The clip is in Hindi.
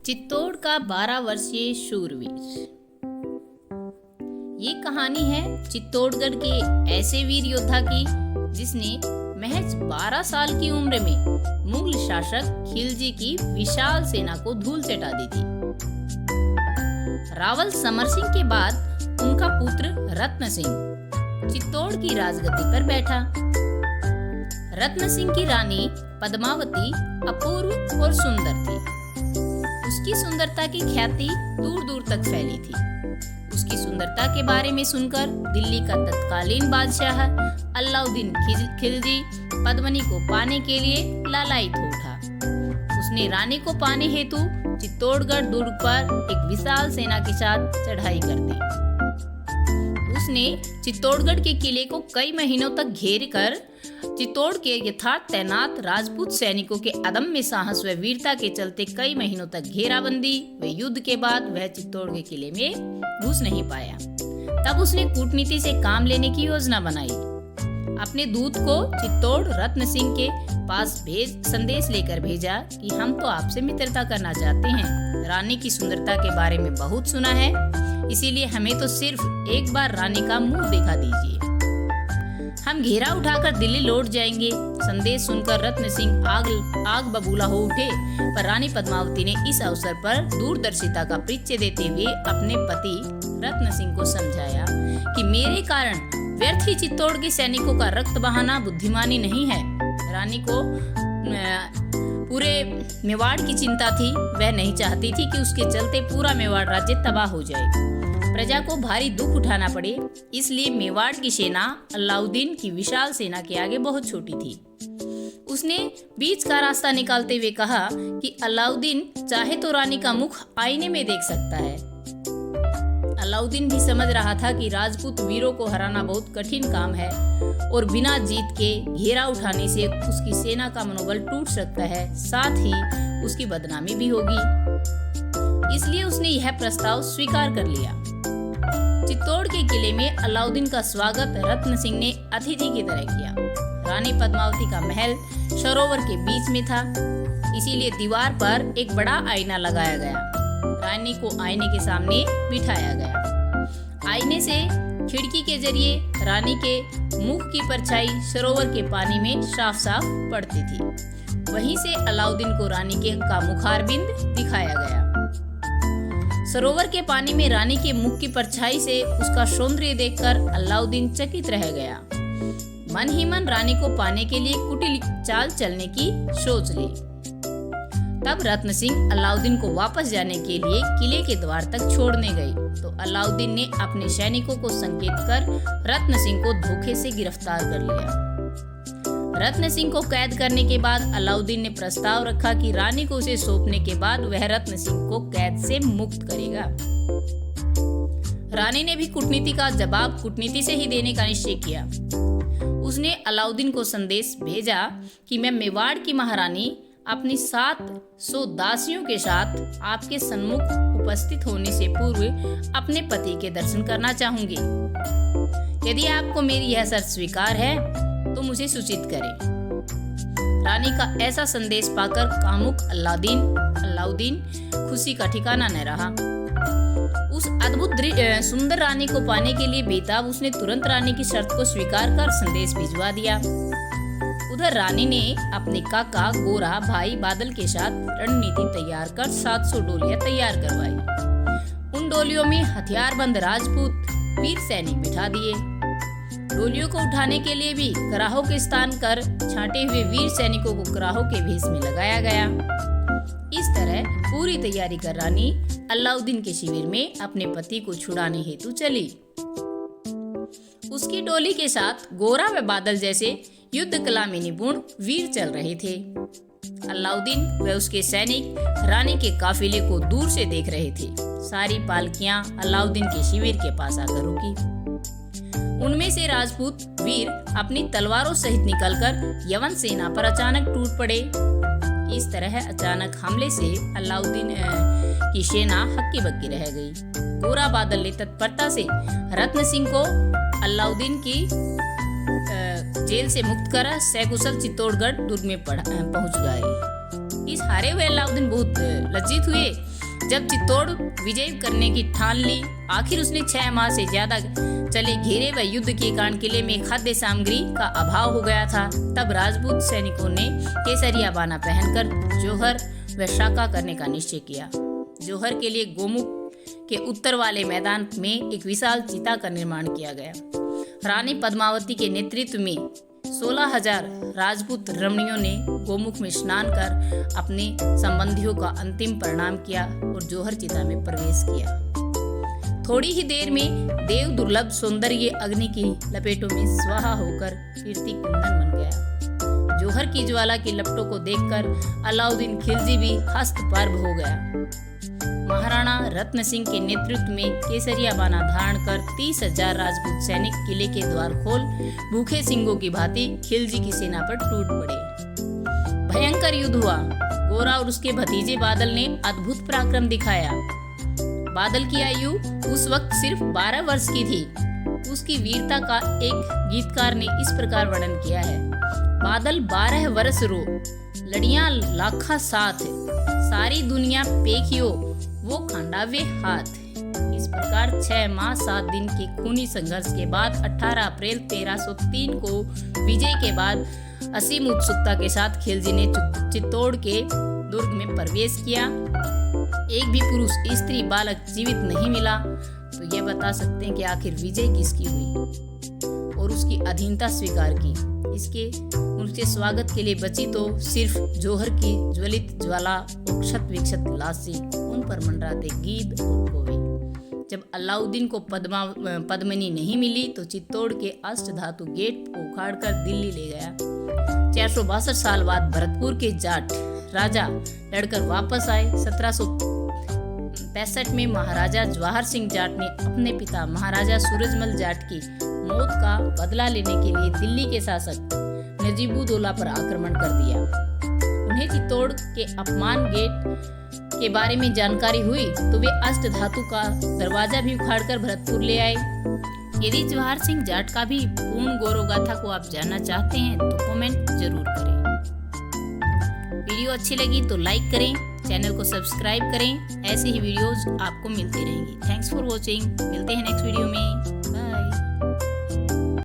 चित्तौड़ का 12 वर्षीय शूरवीर। ये कहानी है चित्तौड़गढ़ के ऐसे वीर योद्धा की जिसने महज 12 साल की उम्र में मुगल शासक खिलजी की विशाल सेना को धूल चटा दी थी। रावल समर सिंह के बाद उनका पुत्र रत्न सिंह चित्तौड़ की राजगद्दी पर बैठा। रत्न सिंह की रानी पद्मावती अपूर्व और सुंदर थी। उसकी सुंदरता की ख्याति दूर दूर तक फैली थी। उसकी सुंदरता के बारे में सुनकर दिल्ली का तत्कालीन बादशाह अलाउद्दीन खिलजी पद्मिनी को पाने के लिए लालायित हो उठा। उसने रानी को पाने हेतु चित्तौड़गढ़ दुर्ग पर एक विशाल सेना के साथ चढ़ाई कर दी। उसने चित्तौड़गढ़ के किले को कई महीनों तक घेर कर चित्तौड़ के यथार्थ तैनात राजपूत सैनिकों के अदम्य साहस व वीरता के चलते कई महीनों तक घेराबंदी व युद्ध के बाद वह चित्तौड़ के किले में घुस नहीं पाया। तब उसने कूटनीति से काम लेने की योजना बनाई। अपने दूत को चित्तौड़ रत्न सिंह के पास संदेश लेकर भेजा कि हम तो आपसे मित्रता करना चाहते हैं। रानी की सुंदरता के बारे में बहुत सुना है, इसीलिए हमें तो सिर्फ एक बार रानी का मुंह दिखा दीजिए। हम घेरा उठाकर दिल्ली लौट जाएंगे। संदेश सुनकर रत्न सिंह आग बबूला हो उठे, पर रानी पद्मावती ने इस अवसर पर दूरदर्शिता का परिचय देते हुए अपने पति रत्न सिंह को समझाया कि मेरे कारण व्यर्थ ही चित्तौड़ के सैनिकों का रक्त बहाना बुद्धिमानी नहीं है। रानी को पूरे मेवाड़ की चिंता थी। वह नहीं चाहती थी कि उसके चलते पूरा मेवाड़ राज्य तबाह हो जाए, प्रजा को भारी दुख उठाना पड़े। इसलिए मेवाड़ की सेना अलाउद्दीन की विशाल सेना के आगे बहुत छोटी थी। उसने बीच का रास्ता निकालते हुए कहा कि अलाउद्दीन चाहे तो रानी का मुख आईने में देख सकता है। अलाउद्दीन भी समझ रहा था कि राजपूत वीरों को हराना बहुत कठिन काम है और बिना जीत के घेरा उठाने से उसकी सेना का मनोबल टूट सकता है, साथ ही उसकी बदनामी भी होगी। इसलिए उसने यह प्रस्ताव स्वीकार कर लिया। चित्तौड़ के किले में अलाउद्दीन का स्वागत रत्न सिंह ने अतिथि की तरह किया। रानी पद्मावती का महल सरोवर के बीच में था, इसीलिए दीवार पर एक बड़ा आईना लगाया गया। रानी को आईने के सामने बिठाया गया। आईने से खिड़की के जरिए रानी के मुख की परछाई सरोवर के पानी में साफ साफ पड़ती थी। वहीं से अलाउद्दीन को रानी का मुखारबिंद दिखाया गया। सरोवर के पानी में रानी के मुख की परछाई से उसका सौंदर्य देखकर अलाउद्दीन चकित रह गया। मन ही मन रानी को पाने के लिए कुटिल चाल चलने की सोच ली। तब रत्न सिंह अलाउद्दीन को वापस जाने के लिए किले के द्वार तक छोड़ने गई, तो अलाउद्दीन ने अपने सैनिकों को संकेत कर रत्न सिंह को धोखे से गिरफ्तार कर लिया। रत्न सिंह को कैद करने के बाद अलाउद्दीन ने प्रस्ताव रखा कि रानी को उसे सौंपने के बाद वह रत्न सिंह को कैद से मुक्त करेगा। रानी ने भी कूटनीति का जवाब कूटनीति से ही देने का निश्चय किया। उसने अलाउद्दीन को संदेश भेजा कि मैं मेवाड़ की महारानी अपनी 700 दासियों के साथ आपके सन्मुख उपस्थित होने से पूर्व अपने पति के दर्शन करना चाहूंगी। यदि आपको मेरी यह शर्त स्वीकार है तो मुझे सूचित करें। रानी का ऐसा संदेश पाकर कामुक अलाउद्दीन खुशी का ठिकाना न रहा। उस अद्भुत सुंदर रानी को पाने के लिए बेताब उसने तुरंत रानी की शर्त को स्वीकार कर संदेश भिजवा दिया। उधर रानी ने अपने काका गोरा भाई बादल के साथ रणनीति तैयार कर 700 डोलियां तैयार करवाई। उन डोलियों में हथियारबंद राजपूत वीर सैनिक बिठा दिए। डोलियों को उठाने के लिए भी कराहों के स्थान कर छांटे हुए वीर सैनिकों को कराहों के भेष में लगाया गया। इस तरह पूरी तैयारी कर रानी अलाउद्दीन के शिविर में अपने पति को छुड़ाने हेतु चली। उसकी डोली के साथ गोरा व बादल जैसे युद्ध कला में निपुण वीर चल रहे थे। अलाउद्दीन व उसके सैनिक रानी के काफिले को दूर से देख रहे थे। सारी पालकियां अलाउद्दीन के शिविर के पास आकर रुकी। उनमें से राजपूत वीर अपनी तलवारों सहित निकलकर यवन सेना पर अचानक टूट पड़े। इस तरह अचानक हमले से अलाउद्दीन की सेना हक्की बक्की रह गई। गोरा बादल ने तत्परता से रत्न सिंह को अलाउद्दीन की जेल से मुक्त कर सकुशल चित्तौड़गढ़ दुर्ग में पहुंच गए। इस हारे हुए अलाउद्दीन बहुत लज्जित हुए जब चित्तौड़ विजय करने की ठान ली, आखिर उसने 6 माह से ज्यादा चले घेरे व युद्ध के कारण किले में खाद्य सामग्री का अभाव हो गया था। तब राजपूत सैनिकों ने केसरिया बाना पहनकर जौहर व शाका करने का निश्चय किया। जौहर के लिए गोमुख के उत्तर वाले मैदान में एक विशाल चिता का निर्माण किया गया। रानी पद्मावती के नेतृत्व में 16,000 राजपूत रमणियों ने गोमुख में स्नान कर अपने संबंधियों का अंतिम प्रणाम किया और जौहर चिता में प्रवेश किया। थोड़ी ही देर में देव दुर्लभ सौंदर्य अग्नि की लपेटों में स्वाहा होकर कीर्ति कुंदन बन गया। जौहर की ज्वाला की लपटों को देखकर अलाउद्दीन खिलजी भी हस्तपार्व हो गया। महाराणा रत्न सिंह के नेतृत्व में केसरिया बाना धारण कर 30,000 राजपूत सैनिक किले के द्वार खोल भूखे सिंहों की भांति खिलजी की सेना पर टूट पड़े। भयंकर युद्ध हुआ। गोरा और उसके भतीजे बादल ने अद्भुत पराक्रम दिखाया। बादल की आयु उस वक्त सिर्फ 12 वर्ष की थी। उसकी वीरता का एक गीतकार ने इस प्रकार वर्णन किया है। बादल 12 वर्ष रो, लड़ियां लाखा साथ, सारी दुनिया पेखियो वो खंडावे हाथ। इस प्रकार 6 माह 7 दिन के खूनी संघर्ष के बाद 18 अप्रैल 1303 को विजय के बाद असीम उत्सुकता के साथ खिलजी ने चित्तौड़ के दुर्ग में प्रवेश किया। एक भी पुरुष, स्त्री, बालक जीवित नहीं मिला। तो ये बता सकते हैं कि आखिर विजय किसकी हुई और उसकी अधीनता स्वीकार की। उसके स्वागत के लिए बची तो सिर्फ जौहर की ज्वलित ज्वाला और क्षत विक्षत लाशें, उन पर मंडराते गीद और कौवे। जब अलाउद्दीन को पद्मिनी नहीं मिली तो चित्तौड़ के अष्टधातु गेट को उखाड़कर दिल्ली ले गया। 462 साल बाद भरतपुर के जाट राजा लड़कर वापस आए। 1765 में महाराजा जवाहर सिंह जाट ने अपने पिता महाराजा सूरजमल जाट की मौत का बदला लेने के लिए दिल्ली के शासक नजीबुद्दौला पर आक्रमण कर दिया। उन्हें चित्तौड़ के अपमान गेट के बारे में जानकारी हुई तो वे अष्टधातु का दरवाजा भी उखाड़कर भरतपुर ले आए। यदि जवाहर सिंह जाट का भी पूर्ण गौरव गाथा को आप जानना चाहते हैं तो कमेंट जरूर करें। वीडियो अच्छी लगी तो लाइक करें, चैनल को सब्सक्राइब करें। ऐसे ही वीडियोज आपको मिलती रहेंगी। Thanks for watching. मिलते हैं नेक्स्ट वीडियो में। बाय।